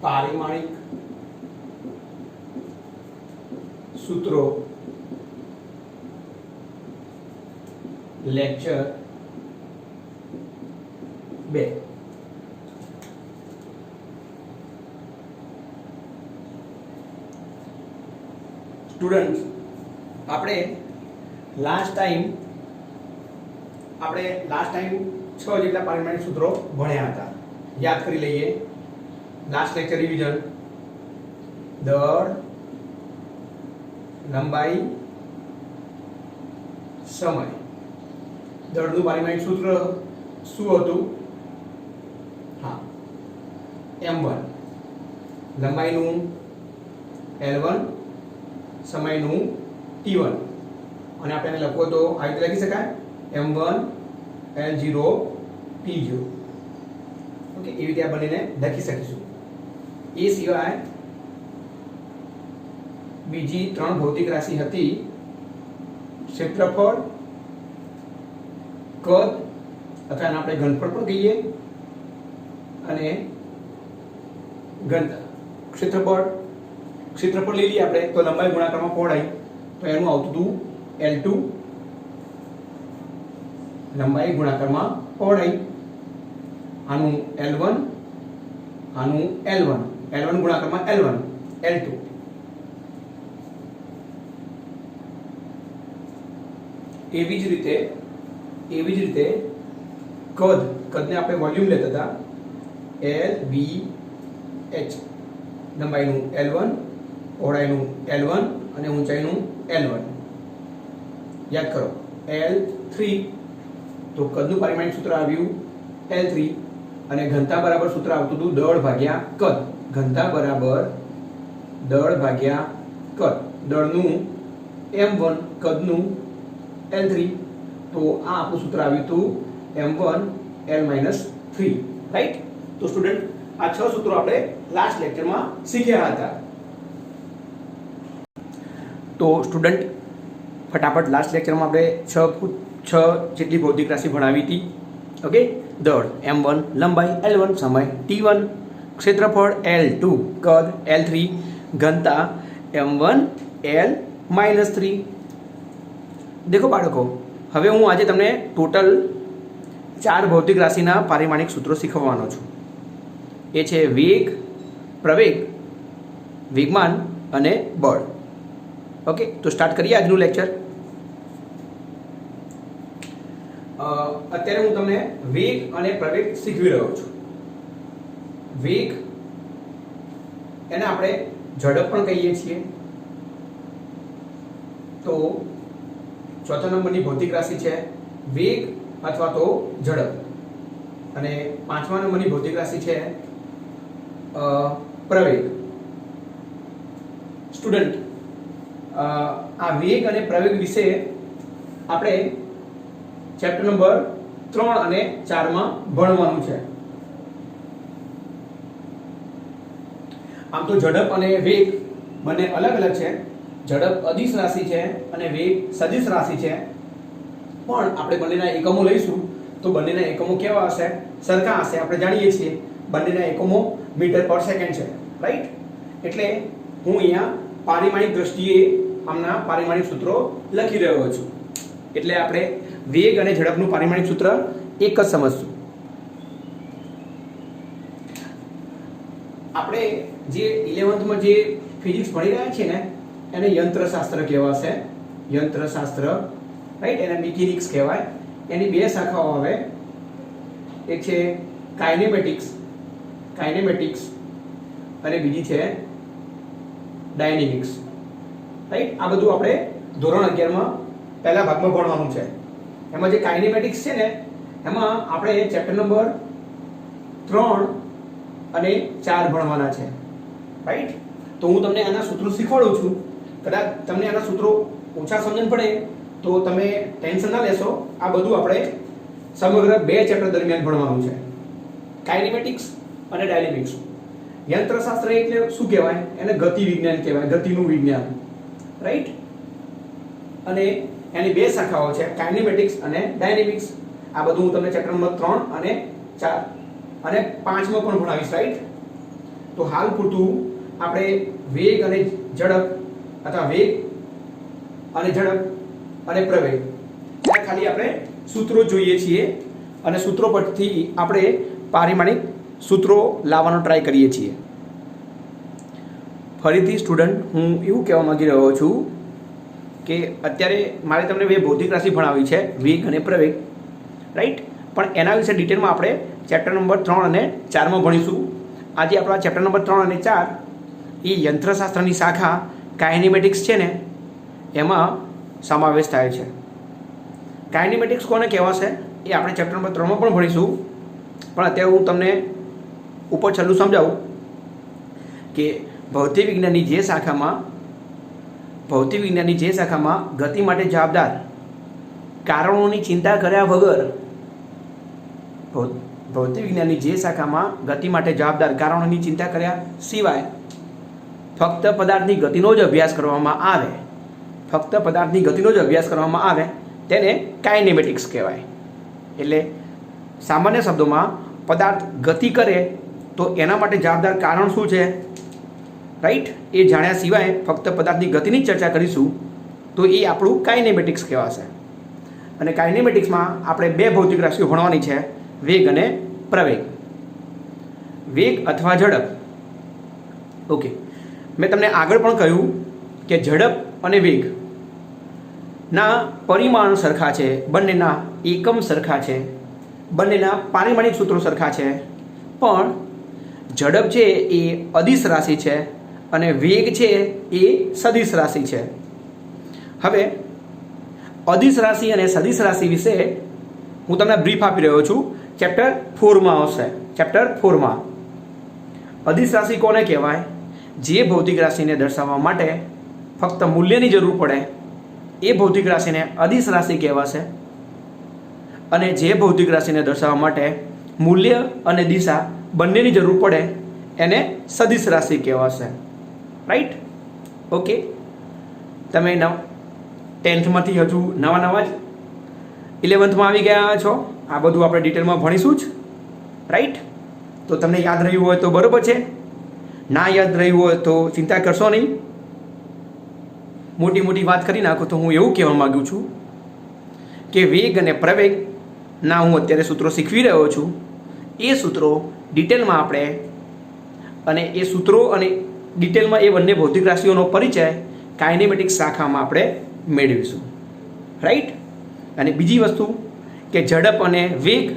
પારિમાણિક સૂત્રો lecture 2. Students, આપણે last time 6 જેટલા પારિમાણિક સૂત્રો ભણ્યા હતા. યાદ કરી લઈએ. લાસ્ટ લેક્ચર રિવિઝન: દળ, લંબાઈ, સમય. દળનું પારિમાણિક સૂત્ર શું હતું? હા, m1. લંબાઈનું l1, સમયનું t1. અને આપણે લખવો તો આ રીતે લખી શકાય m1 l0 t0. ઓકે, એવી રીતે આ બંનેને લખી શકીશું. એ સિવાય બીજી 3 ભૌતિક રાશિ હતી: ક્ષેત્રફળ, કદ અથવા એને આપણે ઘનફળ પણ કહીએ, અને ઘનતા. ક્ષેત્રફળ લઈ લઈએ આપણે તો લંબાઈ ગુણાકારમાં પહોળાઈ, તો એનું આવતું હતું L2. લંબાઈ ગુણાકારમાં પહોળાઈ. આનું L1, આનું L1. L1 ગુણાકારમાં L1, L2. એવી જ રીતે કદને આપણે વોલ્યુમ લેતા હતા LVH. લંબાઈનું L1, પહોળાઈનું L1 અને ઊંચાઈનું L1. યાદ કરો L3. તો કદનું પારિમાણિક સૂત્ર આવ્યું L3 અને ઘનતા બરાબર સૂત્ર આવતું હતું દળ ભાગ્યા કદ. ઘનતા બરાબર દળ ભાગ્યા કદ. દળનું m1, કદનું L3. તો આ આપણું સૂત્ર આવ્યું હતું m1 L-3. રાઈટ? તો સ્ટુડન્ટ, આ 6 સૂત્રો આપણે લાસ્ટ લેક્ચરમાં શીખ્યા હતા. તો સ્ટુડન્ટ, ફટાફટ લાસ્ટ લેક્ચરમાં આપણે 6 જેટલી ભૌતિક રાશિ ભણાવી હતી. ઓકે, દળ m1, લંબાઈ l1, સમય t1, ક્ષેત્રફળ l2, કદ l3, ઘનતા m1 L-3. દેખો બાળકો, હવે હું આજે તમને ટોટલ 4 ભૌતિક રાશિના પારિમાણિક સૂત્રો શીખવવાનો છું. એ છે વેગ, પ્રવેગ, વેગમાન અને બળ. ઓકે, તો સ્ટાર્ટ કરીએ આજનું લેક્ચર. અત્યારે હું તમને વેગ અને પ્રવેગ શીખવી રહ્યો છું. વેગ એને આપણે ઝડપ પણ કહીએ છીએ. તો ચોથા નંબરની ભૌતિક રાશિ છે વેગ અથવા તો ઝડપ. અને 5મા નંબરની ભૌતિક રાશિ છે પ્રવેગ. સ્ટુડન્ટ, આ વેગ અને પ્રવેગ વિશે આપણે ચેપ્ટર નંબર 3 અને 4 માં ભણવાનું છે. આમ તો ઝડપ અને વેગ બંને અલગ અલગ છે. ઝડપ અદિશ રાશિ છે અને વેગ સદિશ રાશિ છે. પણ આપણે બંનેના એકમો લઈશું તો બંનેના એકમો કેવા હશે? સરખા હશે. આપણે જાણીએ છીએ બંનેના એકમો મીટર પર સેકન્ડ છે. રાઈટ? એટલે હું અહીંયા પારિમાણિક દ્રષ્ટિએ આમના પારિમાણિક સૂત્રો લખી રહ્યો છું. એટલે આપણે વેગ અને ઝડપનું પારિમાણિક સૂત્ર એક જ સમજશું. આપણે જે 11th માં જે ફિઝિક્સ ભણી રહ્યા છીએ ને, એને યંત્રશાસ્ત્ર કહેવાશે. યંત્રશાસ્ત્ર, રાઈટ? એને મિકેનિક્સ કહેવાય. એની 2 શાખાઓ આવે. એક છે કાઇનેમેટિક્સ અને બીજી છે ડાયનેમિક્સ. રાઈટ? આ બધું આપણે ધોરણ 11 માં પહેલા ભાગમાં ભણવાનું છે. એમાં જે કાઇનેમેટિક્સ છે ને, એમાં આપણે ચેપ્ટર નંબર 3 અને 4 ભણવાના છે. રાઈટ? તો હું તમને આના સૂત્રો શીખવાડું છું. કદાચ તમને આના સૂત્રો ઓછા સમજણ પડે તો તમે ટેન્શન ના લેશો. આ બધું આપણે સમગ્ર 2 ચેપ્ટર દરમિયાન ભણવાનું છે. કાઇનેમેટિક્સ અને ડાયનેમિક્સ. યંત્રશાસ્ત્ર એટલે શું કહેવાય? એને ગતિ વિજ્ઞાન કહેવાય, ગતિનું વિજ્ઞાન. રાઈટ? અને એની 2 શાખાઓ છે, કાઇનેમેટિક્સ અને ડાયનેમિક્સ. આ બધું હું તમને ચેપ્ટર નંબર 3 અને 4 અને 5 માં પણ ભણાવીશ. રાઈટ? તો હાલ પૂરતું આપણે વેગ અને ઝડપ અથવા વેગ અને ઝડપ અને પ્રવેગ ખાલી આપણે સૂત્રો જોઈએ છીએ અને સૂત્રો પરથી આપણે પારિમાણિક સૂત્રો લાવવાનો ટ્રાય કરીએ છીએ. ફરીથી સ્ટુડન્ટ હું એવું કહેવા માંગી રહ્યો છું કે અત્યારે મારે તમને બે ભૌતિક રાશિ ભણાવી છે, વેગ અને પ્રવેગ, રાઈટ. પણ એના વિશે ડિટેલમાં આપણે ચેપ્ટર નંબર 3 અને 4માં ભણીશું. આજે આપણા ચેપ્ટર નંબર 3 અને 4 એ યંત્રશાસ્ત્રની શાખા કાઇનેમેટિક્સ છે ને એમાં સમાવેશ થાય છે. કાઇનેમેટિક્સ કોને કહેવાશે એ આપણે ચેપ્ટર નંબર 3માં પણ ભણીશું, પણ અત્યારે હું તમને ઉપર છેલ્લું સમજાવું કે ભૌતિક વિજ્ઞાનની જે શાખામાં ગતિ માટે જવાબદાર કારણોની ચિંતા કર્યા વગર ભૌતિક વિજ્ઞાનની જે શાખામાં ગતિ માટે જવાબદાર કારણોની ચિંતા કર્યા સિવાય ફક્ત પદાર્થની ગતિનો જ અભ્યાસ કરવામાં આવે તેને કાઇનેમેટિક્સ કહેવાય. એટલે સામાન્ય શબ્દોમાં પદાર્થ ગતિ કરે તો એના માટે જવાબદાર કારણ શું છે, રાઈટ, એ જાણ્યા સિવાય ફક્ત પદાર્થની ગતિની જ ચર્ચા કરીશું તો એ આપણું કાઇનેમેટિક્સ કહેવાશે. અને કાઇનેમેટિક્સમાં આપણે બે ભૌતિક રાશિઓ ભણવાની છે, વેગ અને પ્રવેગ, વેગ અથવા ઝડપ. ઓકે, મેં તમને આગળ પણ કહ્યું કે ઝડપ અને વેગ ના પરિમાણ સરખા છે, બંનેના એકમ સરખા છે, બંનેના પારિમાણિક સૂત્રો સરખા છે, પણ ઝડપ છે એ અદિશ રાશિ છે અને વેગ છે એ સદિશ રાશિ છે. હવે અદિશ રાશિ અને સદિશ રાશિ વિશે હું તમને બ્રીફ આપી રહ્યો છું. ચેપ્ટર 4માં આવશે. ચેપ્ટર 4માં અદિશ રાશિ કોને કહેવાય? જે ભૌતિક રાશિને દર્શાવવા માટે ફક્ત મૂલ્યની જરૂર પડે એ ભૌતિક રાશિને અદિશ રાશિ કહેવાશે, અને જે ભૌતિક રાશિને દર્શાવવા માટે મૂલ્ય અને દિશા બંનેની જરૂર પડે એને સદિશ રાશિ કહેવાશે, રાઈટ. ઓકે, તમે 10thમાંથી હજુ નવા જ 11thમાં આવી ગયા છો. આ બધું આપણે ડિટેલમાં ભણીશું જ, રાઈટ. તો તમને યાદ રહ્યું હોય તો બરોબર છે, ના યાદ રહ્યું હોય તો ચિંતા કરશો નહીં. મોટી વાત કરી નાખું તો હું એવું કહેવા માગું છું કે વેગ અને પ્રવેગના હું અત્યારે સૂત્રો શીખવી રહ્યો છું. એ સૂત્રો ડિટેલમાં આપણે અને એ બંને ભૌતિક રાશિઓનો પરિચય કાઇનેમેટિક્સ શાખામાં આપણે મેળવીશું, રાઈટ. અને બીજી વસ્તુ કે ઝડપ અને વેગ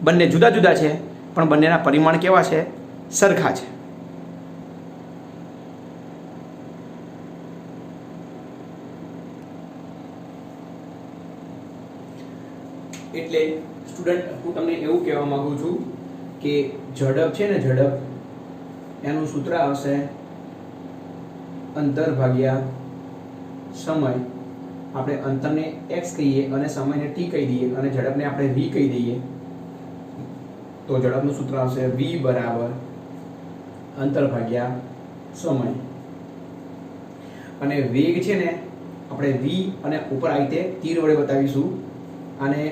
બંને જુદા જુદા છે, પણ બંનેના પરિમાણ કેવા છે? સરખા છે. એટલે સ્ટુડન્ટ હું તમને એવું કહેવા માંગુ છું કે ઝડપ છે ને, ઝડપ એનું સૂત્ર આવશે અંતર ભાગ્યા સમય. આપણે અંતરને x કહીએ અને સમયને t કહી દઈએ અને ઝડપને આપણે v કહી દઈએ તો ઝડપનું સૂત્ર આવશે v બરાબર અંતર ભાગ્યા સમય. અને વેગ છે ને આપણે v અને ઉપર આવી રીતે તીર વડે બતાવીશું, અને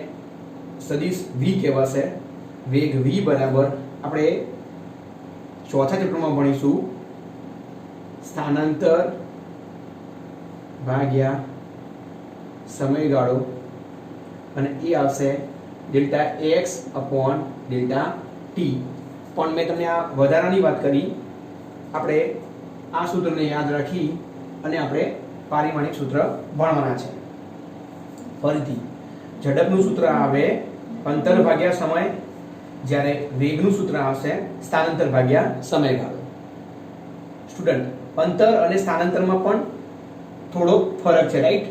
સદિશ v કહેવાશે. વેગ v બરાબર આપણે ચોથા ચેપ્ટરમાં ભણીશું સ્થાનાંતર ભાગ્યા સમયગાળો, અને એ આવશે delta x upon delta T. પણ મેં તમને આ વધારાની વાત કરી, આપણે આ સૂત્રને યાદ રાખી અને આપણે પારિમાણિક સૂત્ર ભણવાના છે. ફરીથી ઝડપનું સૂત્ર આવે અંતર ભાગ્યા સમય, જ્યારે વેગનું સૂત્ર આવશે સ્થાનાંતર ભાગ્યા સમયગાળો. સ્ટુડન્ટ, અંતર અને સ્થાનાંતરમાં પણ થોડો ફરક છે, રાઈટ.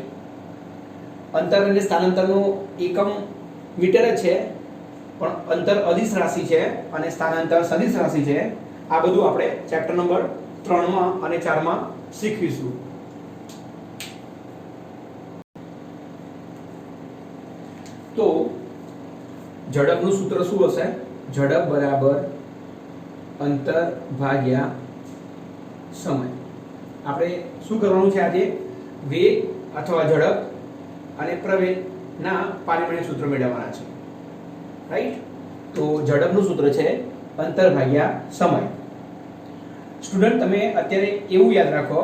અંતર અને સ્થાનાંતરનો એકમ મીટર જ છે, પણ અંતર અદિશ રાશિ છે અને સ્થાનાંતર સદિશ રાશિ છે. આ બધું આપણે ચેપ્ટર નંબર 3માં અને 4માં શીખવીશું. તો ઝડપનું સૂત્ર શું હશે? ઝડપ બરાબર અંતર ભાગ્યા સમય. આપણે શું કરવાનું છે આજે? વેગ અથવા ઝડપ અને પ્રવેગના પારિમાણિક સૂત્ર મેળવવાના છે, રાઈટ. તો ઝડપનું સૂત્ર છે અંતર ભાગ્યા સમય. સ્ટુડન્ટ તમે અત્યારે એવું યાદ રાખો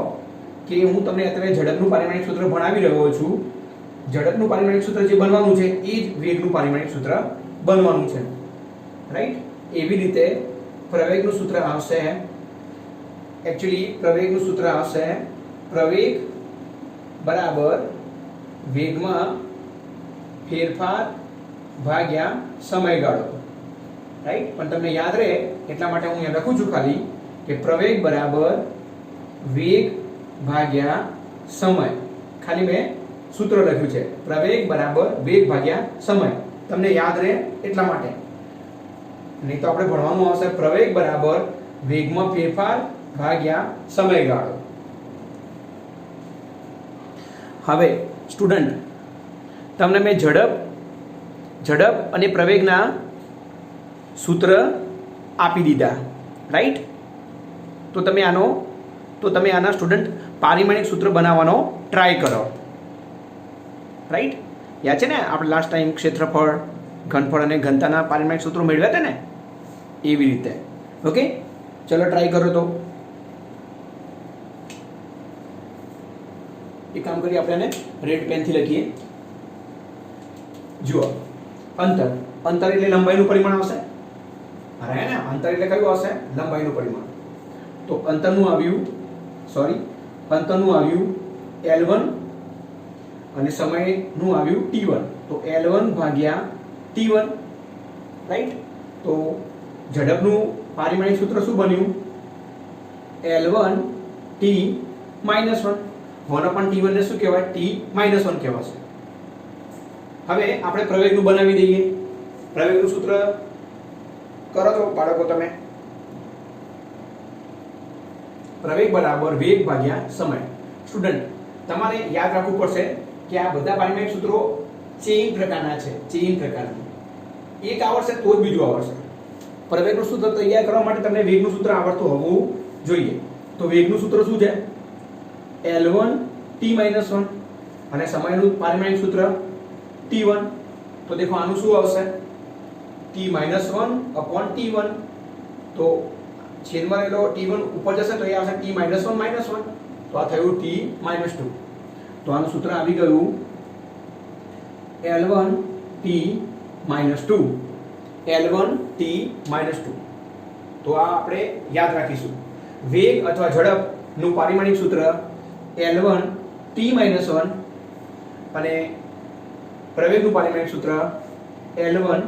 કે હું તમને અત્યારે ઝડપનું પારિમાણિક સૂત્ર ભણાવી રહ્યો છું. ઝડપનું પારિમાણિક સૂત્ર જે બનવાનું છે એ જ વેગનું પારિમાણિક સૂત્ર બનવાનું છે, રાઈટ? એવી રીતે પ્રવેગનું સૂત્ર આવશે, એકચ્યુઅલી પ્રવેગનું સૂત્ર આવશે પ્રવેગ બરાબર વેગમાં ફેરફાર ભાગ્યા સમયગાળો, રાઈટ? પણ તમને યાદ રહે એટલા માટે હું અહીંયા લખું છું ખાલી કે પ્રવેગ બરાબર વેગ ભાગ્યા સમય. ખાલી મેં સૂત્ર લખ્યું છે પ્રવેગ બરાબર વેગ ભાગ્યા સમય, તમને યાદ રહે એટલા માટે. નહીં તો આપણે ભણવાનું આવશે પ્રવેગ બરાબર વેગમાં ફેરફાર ભાગ્યા સમયગાળો. હવે સ્ટુડન્ટ તમને મેં ઝડપ અને પ્રવેગના સૂત્ર આપી દીધા, રાઈટ? તો તમે આના સ્ટુડન્ટ પારિમાણિક સૂત્ર બનાવવાનો ટ્રાય કરો, રાઈટ? યાદ છે ને આપણે લાસ્ટ ટાઈમ ક્ષેત્રફળ, ઘનફળ અને ઘનતાના પારિમાણિક સૂત્રો મેળવ્યા હતા ને, એવી રીતે. ઓકે, ચલો ટ્રાય કરો. તો એક કામ કરીએ, આપણે રેડ પેનથી લખીએ. જુઓ, અંતર એટલે લંબાઈનું પરિમાણ આવશે. અરે ને અંતર એટલે કયું આવશે? લંબાઈનું પરિમાણ. તો અંતરનું આવ્યું L1 અને સમયનું આવ્યું T1. તો L1 ભાગ્યા T1, રાઈટ? તો ઝડપનું પારિમાણિક સૂત્ર શું બન્યું? L1 T -1. 1/T1 ને શું કહેવાય? T -1 કહેવાશે. હવે આપણે પ્રવેગનું બનાવી દઈએ. પ્રવેગનું સૂત્ર કરો તો બાળકો તમે. પ્રવેગ બરાબર વેગ ભાગ્યા સમય. સ્ટુડન્ટ તમારે યાદ રાખવું પડશે કે આ બધા પારિમાણિક સૂત્રો ચેઇન પ્રકારના છે. ચેઇન પ્રકારના. એક આવડશે તો જ બીજું આવડશે. પ્રવેગનું સૂત્ર તૈયાર કરવા માટે તમને વેગનું સૂત્ર આવડતું હોવું જોઈએ. તો વેગનું સૂત્ર શું છે? L1 T -1 અને સમયનું પારિમાણિક સૂત્ર T1. તો દેખો આનું શું આવશે? T -1 T1. તો છેદમાં રહેલો T1 ઉપર જશે તો એ આવશે T -1. તો આ થયું T -2. તો આનું સૂત્ર આવી ગયું L1 T -2. L1 T -2. તો આ આપણે યાદ રાખીશું. વેગ અથવા ઝડપનું પારિમાણિક સૂત્ર L1 T -1 અને પ્રવેગનું પારિમાણિક સૂત્ર L1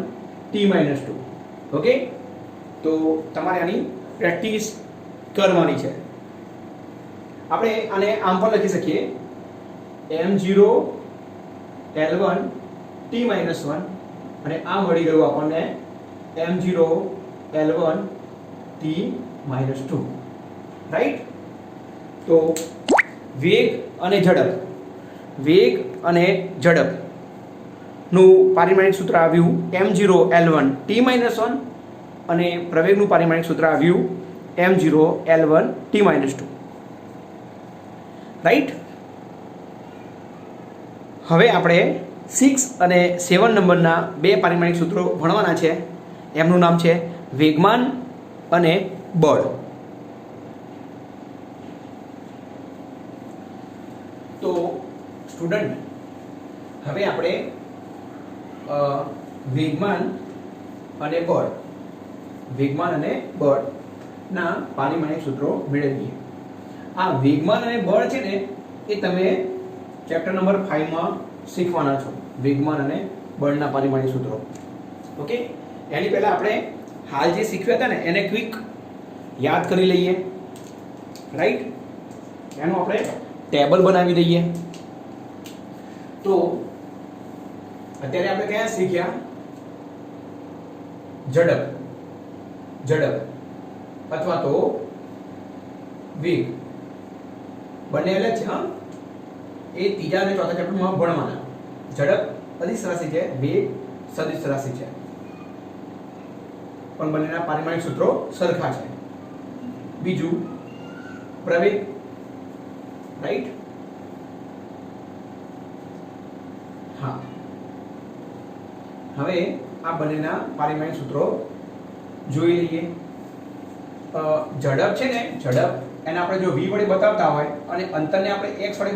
T -2. ઓકે, તો તમારે આની પ્રેક્ટિસ કરવાની છે. આપણે આને આમ પણ લખી શકીએ M0 L1 T -1 અને આ મળી ગયું આપણને M0 L1 T -2, રાઈટ? તો વેગ અને ઝડપ નું પારિમાણિક સૂત્ર આવ્યું M0 L1 T -1 અને પ્રવેગનું પારિમાણિક સૂત્ર આવ્યું M0 L1 T -2, રાઈટ? હવે આપણે 6 અને 7 નંબરના બે પારિમાણિક સૂત્રો ભણવાના છે. એમનું નામ છે વેગમાન અને બળ. તો સ્ટુડન્ટ હવે આપણે વેગમાન અને બળના પારિમાણિક સૂત્રો મેળવીએ. આ વેગમાન અને બળ છે ને એ તમે ચેપ્ટર નંબર 5 માં શીખવાના છો. વેગમાન અને બળના પારિમાણિક સૂત્રો. ઓકે, એની પહેલા આપણે હાલ જે શીખ્યા હતા ને એને ક્વિક યાદ કરી લઈએ, રાઈટ? એનું આપણે ટેબલ બનાવી દઈએ. તો અત્યારે આપણે કયા શીખ્યા? ઝડપ અથવા તો વેગ, બંને અલગ છે. હા, એ ત્રીજા અને ચોથા ચેપ્ટરમાં ભણવાના. ઝડપ અદિશ રાશિ છે, વેગ સદિશ રાશિ છે, પણ બંનેના પારિમાણિક સૂત્રો સરખા છે. બીજું પ્રવેગ, રાઈટ? હા, હવે આ બંનેના પારિમાણિક સૂત્રો જોઈ લઈએ. ઝડપ છે ને, ઝડપ એને આપણે જો v વડે બતાવતા હોય અને અંતરને આપણે x વડે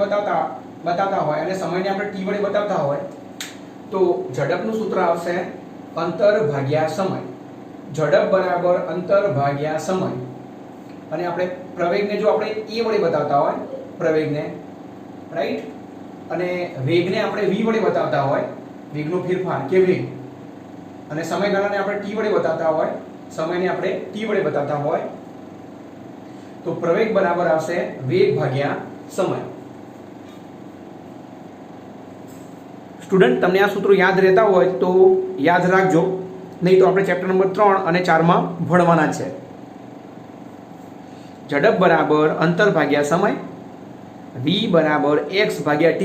બતાવતા હોય અને સમયને આપણે t વડે બતાવતા હોય તો ઝડપનું સૂત્ર આવશે અંતર ભાગ્યા સમય. ઝડપ બરાબર અંતર ભાગ્યા સમય. અને આપણે પ્રવેગને જો આપણે a વડે બતાવતા હોય, પ્રવેગને, રાઈટ, અને વેગને આપણે v વડે બતાવતા હોય, વેગનો ફેરફાર કે વેગ, અને સમયગાળાને આપણે t વડે બતાવતા હોય, સમયને આપણે t વડે બતાવતા હોય, તો પ્રવેગ બરાબર આવશે વેગ ભાગ્યા સમય. સ્ટુડન્ટ, તમને આ સૂત્રો યાદ રહેતા હોય તો યાદ રાખજો, નહીં તો આપણે ચેપ્ટર નંબર 3 અને 4 માં ભણવાના છે. ઝડપ બરાબર અંતર ભાગ્યા સમય, v બરાબર x ભાગ્યા t,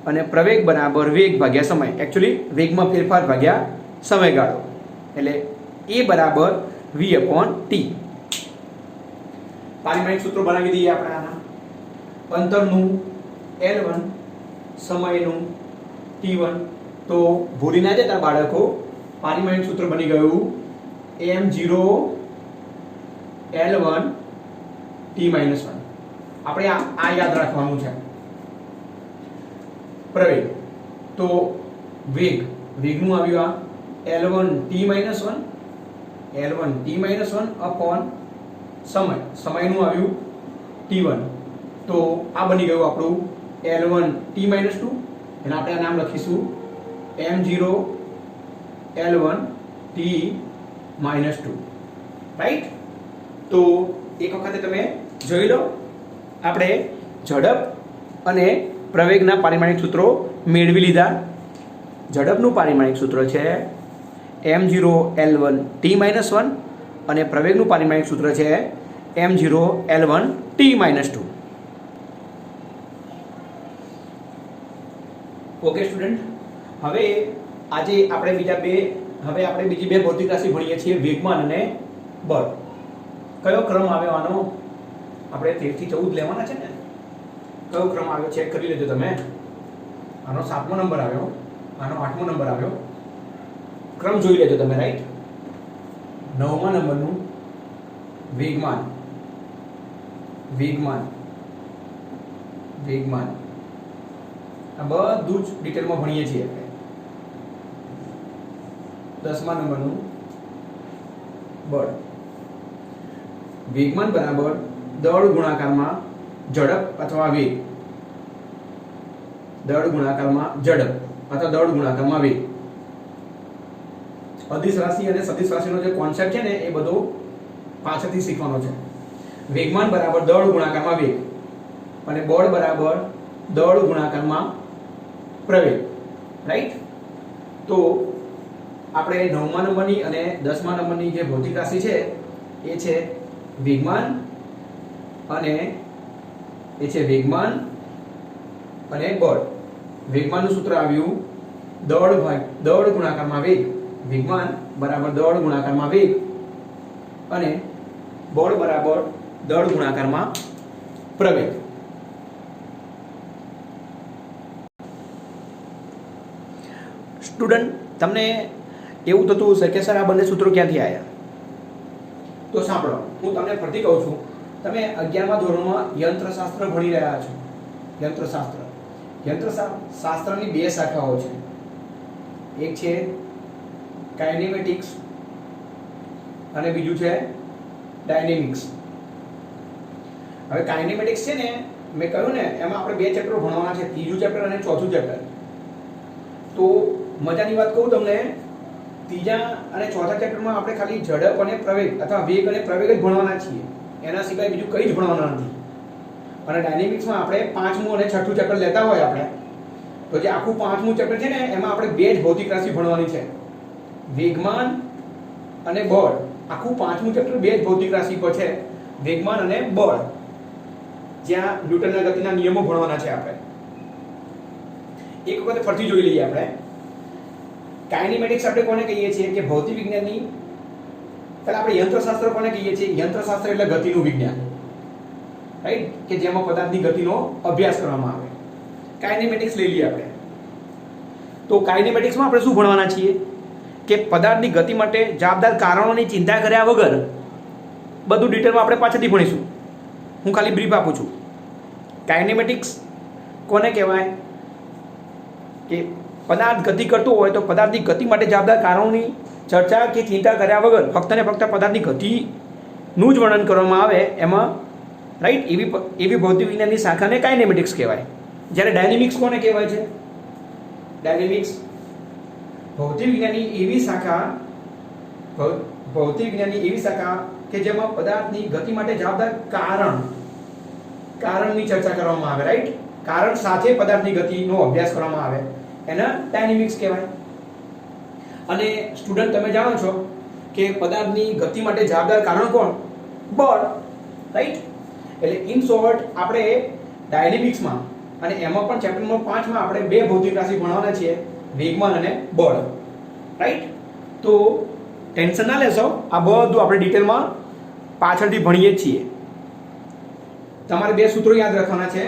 અને પ્રવેગ બરાબર વેગ ભાગ્યા સમય. એકચ્યુઅલી વેગમાં ફેરફાર ભાગ્યા સમયગાળો, એટલે a બરાબર v/t. પારિમાણિક સૂત્રો બનાવી દઈએ આપણે આના. અંતરનું L1, સમયનું T1. તો ભૂલી ના જતા બાળકો, પારિમાણિક સૂત્ર બની ગયું m0 L1 T-1. આપણે આ યાદ રાખવાનું છે. પ્રવેગ, તો વેગનું આવ્યું આ L1 T-1, L1 T-1 upon સમયનું આવ્યું T1. તો આ બની ગયું આપણું L1 T-2, અને આપણે આ નામ લખીશું m0 L1 T-2. રાઈટ? તો એક વખતે તમે જોઈ લો, આપણે ઝડપ અને પ્રવેગના પારિમાણિક સૂત્રો મેળવી લીધા. ઝડપનું પારિમાણિક સૂત્ર છે m0 L1 T-1 અને પ્રવેગનું પારિમાણિક સૂત્ર છે m0 L1 T-2. Okay student, હવે આપણે બીજી બે ભૌતિક રાશિ ભણીએ છીએ, વેગમાન અને બળ. કયો ક્રમ આવ્યો આનો? આપણે 13 થી 14 લેવાના છે ને. કયો ક્રમ આવ્યો ચેક કરી લેજો તમે. આનો 7મો નંબર આવ્યો, આનો 8મો નંબર આવ્યો. ક્રમ જોઈ લેજો તમે, રાઈટ. 9મા નંબરનું વેગમાન. આ બધું જ ડિટેલમાં ભણીએ છીએ આપણે. 10મા નંબરનું બળ. વેગમાન બરાબર દળ ગુણાકારમાં ઝડપ અથવા વેગ. દળ ગુણાકારમાં ઝડપ અથવા દળ ગુણાકારમાં વેગ. અદિશ રાશિ અને સદિશ રાશિનો જે કોન્સેપ્ટ છે ને એ બધો પાછળથી શીખવાનો છે. વેગમાન બરાબર દળ ગુણાકારમાં વેગ અને બળ બરાબર દળ ગુણાકારમાં પ્રવેગ. રાઈટ? તો આપણે 9મા નંબરની અને 10મા નંબરની જે ભૌતિક રાશિ છે એ છે વેગમાન અને બળ. વેગમાનનું સૂત્ર આવ્યું દળ ગુણાકારમાં વેગ. વેગમાન બરાબર દળ ગુણાકારમાં વેગ અને બળ બરાબર દળ ગુણાકારમાં પ્રવેગ. સ્ટુડન્ટ, તમને એવું થતું હશે કે સર આ બંને સૂત્રો ક્યાંથી આવ્યા? તો સાંભળો, હું તમને ફરીથી કહું છું, તમે 11મા ધોરણમાં યંત્રશાસ્ત્ર ભણી રહ્યા છો. યંત્રશાસ્ત્રની બે શાખાઓ છે. એક છે કાઇનેમેટિક્સ અને બીજું છે ડાયનેમિક્સ. હવે કાઇનેમેટિક્સ છે ને, મેં કહ્યું ને, એમાં આપણે બે ચેપ્ટર ભણવાના છે, ત્રીજું ચેપ્ટર અને ચોથું ચેપ્ટર. તો મજાની વાત કહું તમને, ત્રીજા અને ચોથા ચેપ્ટરમાં આપણે ખાલી ઝડપ અને પ્રવેગ અથવા વેગ અને પ્રવેગ જ ભણવાના છીએ. એના સિવાય બીજું કંઈ જ ભણવાના નથી. અને ડાયનેમિક્સમાં આપણે 5મું અને 6થું ચેપ્ટર લેતા હોય આપણે, તો જે આખું 5મું ચેપ્ટર છે ને એમાં આપણે બે જ ભૌતિક રાશિ ભણવાની છે, વેગમાન અને બળ. આખું 5મું ચેપ્ટર બે જ ભૌતિક રાશિ પર છે, વેગમાન અને બળ, જ્યાં ન્યૂટનના ગતિના નિયમો ભણવાના છે આપણે. એક વખત ફરીથી જોઈ લઈએ આપણે. કાઇનેમેટિક્સ આપણે કોને કહીએ છીએ કે ભૌતિક વિજ્ઞાનની, પહેલા આપણે યંત્રશાસ્ત્ર કોને કહીએ છીએ? યંત્રશાસ્ત્ર એટલે ગતિનું વિજ્ઞાન, રાઈટ, કે જેમાં પદાર્થની ગતિનો અભ્યાસ કરવામાં આવે. કાઇનેમેટિક્સ લઈ લઈએ આપણે. તો કાઇનેમેટિક્સમાં આપણે શું ભણવાના છીએ કે પદાર્થની ગતિ માટે જવાબદાર કારણોની ચિંતા કર્યા વગર બધું ડિટેલમાં આપણે પાછળથી ભણીશું. હું ખાલી બ્રીફ આપું છું. કાઇનેમેટિક્સ કોને કહેવાય કે પદાર્થ ગતિ કરતો હોય તો પદાર્થની ગતિ માટે જવાબદાર કારણોની ચર્ચા કે ચિંતા કર્યા વગર ફક્ત ને ફક્ત પદાર્થની ગતિનું જ વર્ણન કરવામાં આવે એમાં રાઈટ એવી ભૌતિક વિજ્ઞાનની શાખાને કાઇનેમેટિક્સ કહેવાય. જ્યારે ડાયનેમિક્સ કોને કહેવાય છે? ડાયનેમિક્સ ભૌતિક વિજ્ઞાનની એવી શાખા કે જેમાં પદાર્થની ગતિ માટે જવાબદાર કારણની ચર્ચા કરવામાં આવે. રાઈટ, કારણ સાથે પદાર્થની ગતિનો અભ્યાસ કરવામાં આવે એના ડાયનેમિક્સ કહેવાય. અને સ્ટુડન્ટ તમે જાણો છો કે પદાર્થની ગતિ માટે જવાબદાર કારણ કોણ? બળ. રાઈટ, એટલે ઇન શોર્ટ આપણે ડાયનેમિક્સમાં અને એમાં પણ ચેપ્ટર નંબર 5 માં આપણે બે ભૌતિક રાશિ ભણવાના છીએ, વેગમાન અને બળ. રાઈટ, તો ટેન્શન ના લેશો, આ બધું આપણે ડિટેલમાં પાછળથી ભણીએ છીએ. તમારે બે સૂત્રો યાદ રાખવાના છે,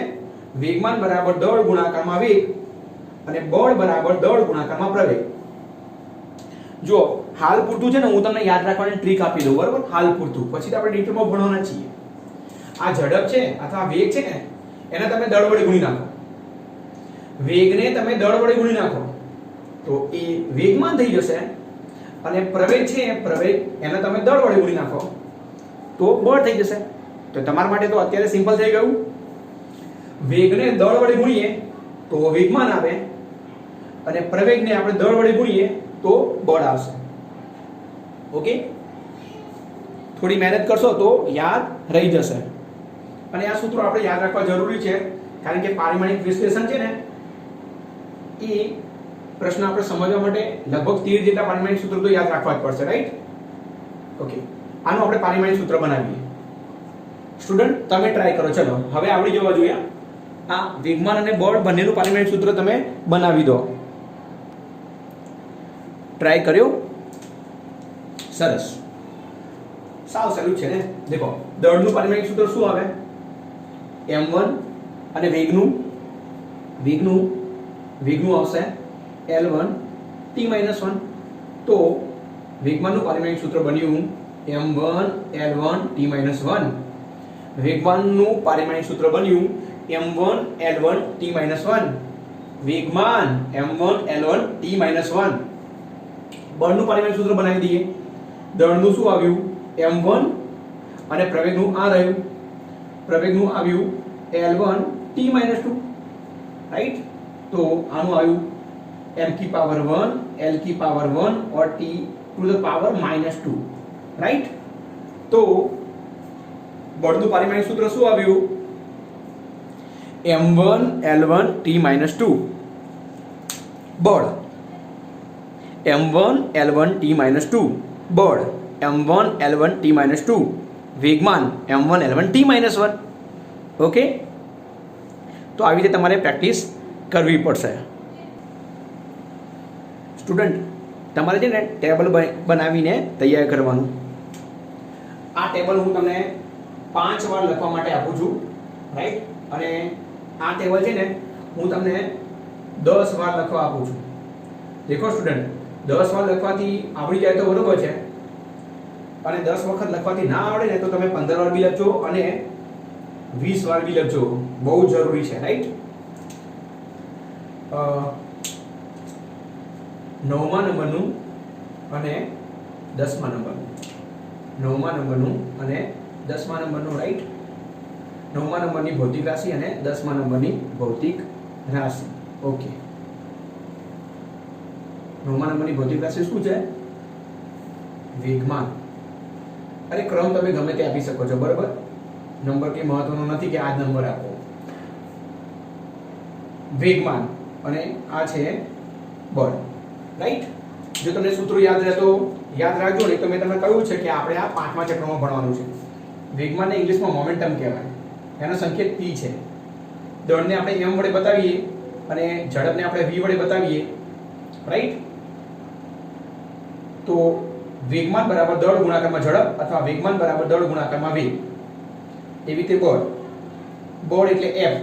વેગમાન બરાબર દળ ગુણાકારમાં વેગ અને બળ બરાબર દળ ગુણાકારમાં પ્રવેગ. જો હાલ પૂરતું છે ને હું તમને યાદ રાખવાની ટ્રીક આપી દઉં, બરાબર? હાલ પૂરતું, પછી આપણે ડિટેલમાં ભણવાના છીએ. આ ઝડપ છે અથવા વેગ છે ને એને તમે દળ વડે ગુણી નાખો, વેગને તમે દળ વડે ગુણી નાખો તો એ વેગમાન થઈ જશે. અને પ્રવેગ છે પ્રવેગ એને તમે દળ વડે ગુણી નાખો તો બળ થઈ જશે. તો તમારા માટે તો અત્યારે સિમ્પલ થઈ ગયું. વેગને દળ વડે ગુણીએ તો વેગમાન આવે અને પ્રવેગને આપણે દળ વડે ગુણીએ તો બળ આવશે. ઓકે, થોડી મહેનત કરશો તો યાદ રહી જશે. અને આ સૂત્રો આપણે યાદ રાખવા જરૂરી છે, કારણ કે પારિમાણિક વિશ્લેષણ છે ને એ પ્રશ્ન આપણે સમજવા માટે લગભગ 13 જેટલા પારિમાણિક સૂત્રો તો યાદ રાખવા જ પડશે. રાઈટ, ઓકે, આનું આપણે પારિમાણિક સૂત્ર બનાવીએ. સ્ટુડન્ટ તમે ટ્રાય કરો. ચલો હવે આવડી જવા જોઈએ. આ વેગમાન અને બળ બંનેનું પારિમાણિક સૂત્ર તમે બનાવી દો. ટ્રાય કર્યો? સરસ, સાવ સહેલું છે ને. દેખો, દળનું પારિમાણિક સૂત્ર શું આવે? m1 અને વેગનું આવશે L1 t-1. તો વેગમાનનું પારિમાણિક સૂત્ર બન્યું m1 L1 t-1. વેગમાનનું પારિમાણિક સૂત્ર બન્યું m1 L1 t-1. વેગમાન m1 L1 t-1. બળનું પારિમાણિક સૂત્ર બનાવી દઈએ. દળનું શું આવ્યું? m1 અને પ્રવેગનું આ રહ્યું, પ્રવેગનું આવ્યું L1 t-2. રાઈટ, તો આનું આવ્યું m की पावर 1 l की पावर 1 और t to the power -2. Right, तो બળનું પારિમાણિક સૂત્ર શું આવ્યું? m1 l1 t-2. બળ m1 l1 t-2. બળ m1 l1 t-2. વેગમાન m1 l1 t-1. ઓકે, તો આવી રીતે તમારે પ્રેક્ટિસ કરવી પડશે. સ્ટુડન્ટ તમારે છે ને ટેબલ બનાવીને તૈયાર કરવાનું. આ ટેબલ હું તમને 5 વાર લખવા માટે આપું છું. રાઈટ, અને આ ટેબલ છે ને હું તમને 10 વાર લખવા આપું છું. દેખો સ્ટુડન્ટ, 10 વાર લખવાથી આવડી જાય તો બરોબર છે, અને 10 વખત લખવાથી ના આવડે ને તો તમે 15 વાર બી લખજો અને 20 વાર બી લખજો. બહુ જરૂરી છે. રાઈટ, 9મા નંબરનું અને 10મા નંબરનું, 9મા નંબરનું અને 10મા નંબરનું. રાઈટ, 9મા નંબરની ભૌતિક રાશિ અને 10મા નંબરની ભૌતિક રાશિ. ઓકે, 9મા નંબરની ભૌતિક રાશિ શું છે? વેગમાન. અરે ક્રમ તમે ગમે તે આપી શકો છો, બરાબર? નંબર કે મહત્વનો નથી કે આ જ નંબર આપો. વેગમાન અને આ છે બળ. રાઈટ, જો તમને સૂત્રો યાદ રહે તો યાદ રાખજો. નહીં તો મેં તમને કહ્યું છે કે આપણે આ 5મા ચેપ્ટરમાં ભણવાનું છે. વેગમાનને ઇંગ્લિશમાં મોમેન્ટમ કહેવાય, એનો સંકેત p છે. દળને આપણે m વડે બતાવીએ અને ઝડપને આપણે v વડે બતાવીએ. રાઈટ, તો વેગમાન બરાબર દળ ગુણાકારમાં ઝડપ અથવા વેગમાન બરાબર દળ ગુણાકારમાં વેગ. એવી રીતે બળ એટલે f.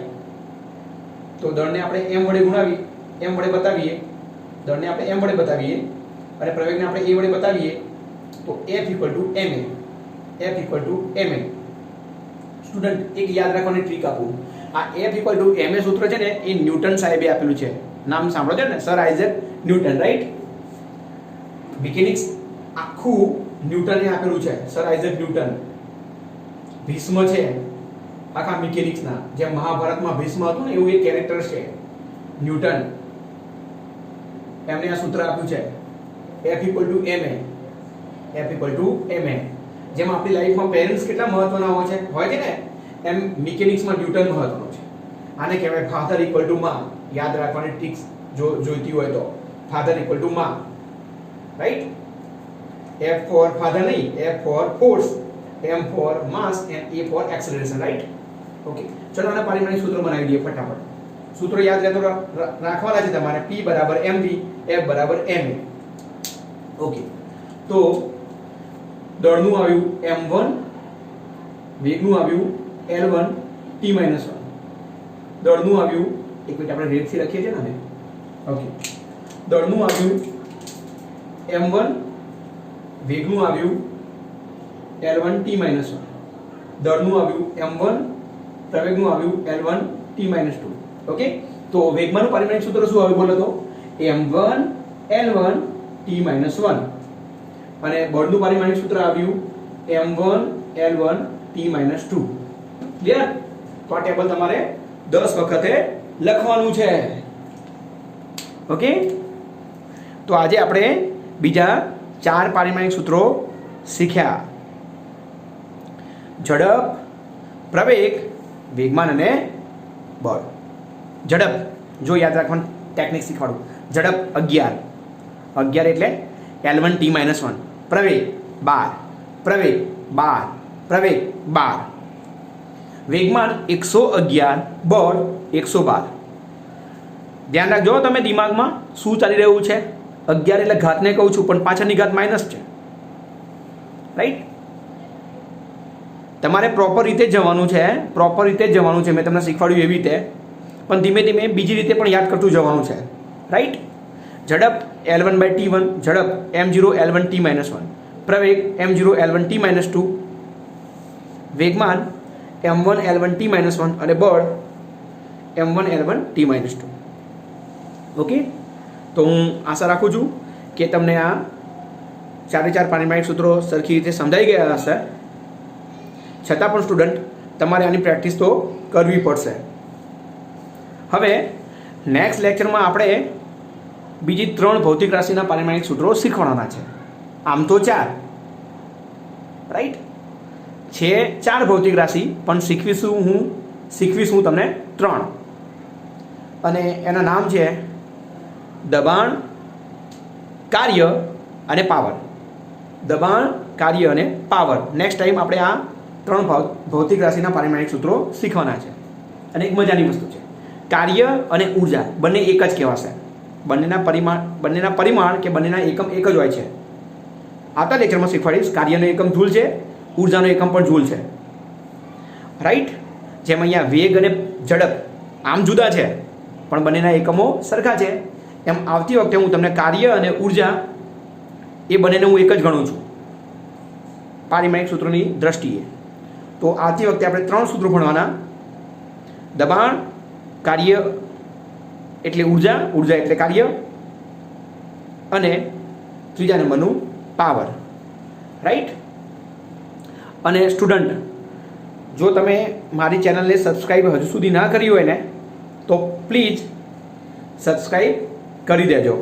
તો દળને આપણે m વડે બતાવીએ, દળને આપણે m વડે બતાવીએ અને પ્રવેગને આપણે a વડે બતાવીએ તો f = ma. F equal to ma. Student એક યાદ રાખવાની ટ્રીક આપું. આ F ઇક્વલ ટુ ma સૂત્ર છે ને એ ન્યૂટન સાહેબે આપેલું છે. નામ સાંભળો છો ને, sir Isaac newton, right? Mechanics આખું ન્યૂટને આપેલું છે, સર આઇઝેક ન્યૂટન. ભીષ્મ છે આખા મિકેનિક્સના, જેમ મહાભારતમાં ભીષ્મ હતું ને એવું એક કેરેક્ટર છે ન્યૂટન. એમને આ સૂત્ર આપ્યું છે F equal to ma. F equal to ma. જેમ આપણી લાઈફમાં પેરેન્ટ્સ કેટલા મહત્વના હોય છે ને, એમ મિકેનિક્સમાં ન્યૂટન મહત્વનો છે. આને કહેવાય ફાધર ઇક્વલ ટુ માં. યાદ રાખવાની ટ્રિક્સ જો જોઈતી હોય તો ફાધર ઇક્વલ ટુ માં, રાઈટ? F ફોર ફાધર નહીં, F for force, M for mass and A for acceleration, right? Okay, ચલો આના પારિમાણિક સૂત્ર બનાવી દઈએ ફટાફટ. સૂત્રો યાદ રાખવાના છે તમારે. P બરાબર mv, F બરાબર ma. ઓકે, તો દળનું આવ્યું m1, વેગનું આવ્યું l1 t-1. દળનું આવ્યું, એક મિનિટ આપણે રેટથી લખીએ છીએ ને. ઓકે, દળનું આવ્યું m1, વેગનું આવ્યું l1 t-1. દળનું આવ્યું m1, પ્રવેગનું આવ્યું l1 t-2. ઓકે, તો વેગમાનું પારિમાણિક સૂત્ર શું આવ્યું બોલો તો? m1 l1 t-1. અને બળનું પારિમાણિક સૂત્ર આવ્યું m1 l1 t-2. ક્લિયર? તો આ ટેબલ તમારે 10 વખતે લખવાનું છે. ઓકે, તો આજે આપણે બીજા 4 પારિમાણિક સૂત્રો શીખ્યા: ઝડપ, પ્રવેગ, વેગમાન અને બળ. ઝડપ જો યાદ રાખવાની ટેકનિક શીખવાડું. ઝડપ 11 એટલે l1 t-1. પ્રવેગ 12, પ્રવેગ 12, પ્રવેગ 12. વેગમાન 111, બળ 112. ધ્યાન રાખજો તમે દિમાગમાં શું ચાલી રહ્યું છે. 11 એટલે ઘાતને કહું છું, પણ પાછળની ઘાત માઇનસ છે, રાઈટ? તમારે પ્રોપર રીતે જવાનું છે, પ્રોપર રીતે જવાનું છે. મેં તમને શીખવાડ્યું એવી રીતે, પણ ધીમે ધીમે બીજી રીતે પણ યાદ કરતું જવાનું છે, રાઈટ? ઝડપ l1/t1, ઝડપ m0 l1 t-1, પ્રવેગ m0 l1 t-2, વેગમાન m1 l1 t-1 અને બળ m1 l1 t-2. ઓકે, તો હું આશા રાખું છું કે તમને આ 4 પારિમાણિક સૂત્રો સરખી રીતે સમજાઈ ગયા હશે. છતાં પણ સ્ટુડન્ટ તમારે આની પ્રેક્ટિસ તો કરવી પડશે. હવે નેક્સ્ટ લેક્ચરમાં આપણે બીજી 3 ભૌતિક રાશિના પારિમાણિક સૂત્રો શીખવાના છે. આમ તો 4, રાઈટ? છે 4 ભૌતિક રાશિ, પણ શીખવીશું તમને 3. અને એના નામ છે દબાણ, કાર્ય અને પાવર. દબાણ, કાર્ય અને પાવર. નેક્સ્ટ ટાઈમ આપણે આ 3 ભૌતિક રાશિના પારિમાણિક સૂત્રો શીખવાના છે. અને એક મજાની વસ્તુ છે, કાર્ય અને ઉર્જા બંને એક જ કહેવાશે. બંનેના પરિમાણ કે બંનેના એકમ એક જ હોય છે. આવતા લેક્ચરમાં શીખવાડીશ કાર્યનો એકમ જૂલ છે, ઉર્જાનો એકમ પણ જૂલ છે, રાઈટ? જેમ અહીંયા વેગ અને ઝડપ આમ જુદા છે, પણ બંનેના એકમો સરખા છે. એમ આવતી વખતે હું તમને કાર્ય અને ઉર્જા એ બંનેને હું એક જ ગણું છું પારિમાણિક સૂત્રોની દ્રષ્ટિએ. તો આવતી વખતે આપણે 3 સૂત્રો ભણવાના: દબાણ, કાર્ય એટલે ઉર્જા, ઉર્જા એટલે કાર્ય, અને ત્રીજા નંબરનું પાવર, રાઈટ? અને સ્ટુડન્ટ, જો તમે મારી ચેનલને સબસ્ક્રાઈબ હજુ સુધી ના કરી હોય ને, તો પ્લીઝ સબસ્ક્રાઈબ કરી દેજો.